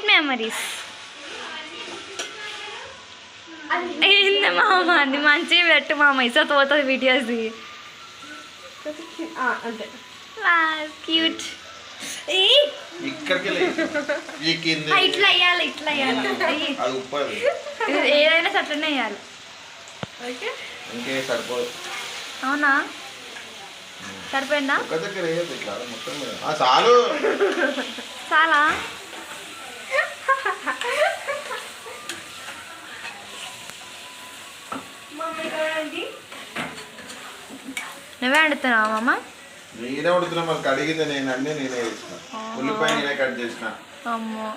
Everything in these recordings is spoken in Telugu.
Sweet memories. ఏంది మామ అది మంచిగా పెట్టు మామ, ఇసో పోతుంది వీడియోస్. క్యూట్. ఇట్లా వేయాలి, ఇట్లా వేయాలి, ఏదైనా అట్లనే వేయాలి. అవునా, సరిపోయిందా? చాలా నువ్వే వండుతున్నావా మామ? నేనే వండుతున్నా, మాకు అడిగింది నేను, అన్నీ నేనే చేసిన, ఉల్లిపాయ నేనే కట్ చేసిన. అమ్మో,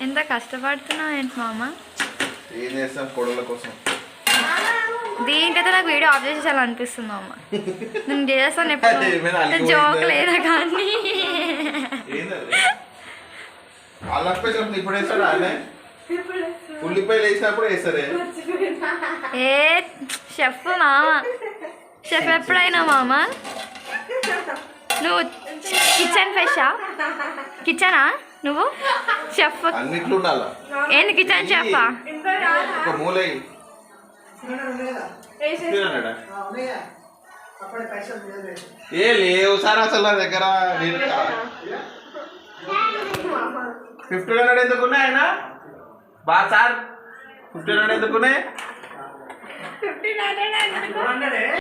ఎంత కష్టపడుతున్నావు ఏంటి మామ? ఏం చేస్తాం కొడుల కోసం. దీనికైతే నాకు వీడియో ఆఫ్ చేసేసాలనిపిస్తుంది అమ్మ. నేను చేస్తాను ఎప్పుడు, జోక్ లేదా కానీ. ఇప్పుడు వేస్తాడా ఉల్లిపాయలు వేసినప్పుడు వేస్తారే? ఏ షెఫ్ మామ, షెఫ్ ఎప్పుడైనా మామ? నువ్వు కిచెన్ ఫెషా? కిచెనా నువ్వు? షెఫ్ అన్నిట్లో ఉండాలా? ఏంది కిచెన్ షెఫా? ఏ లేవు సార్ అసలు నా దగ్గర. 1500 ఎందుకున్నాయి ఆయన బా సార్? 1500 ఎందుకున్నాయి?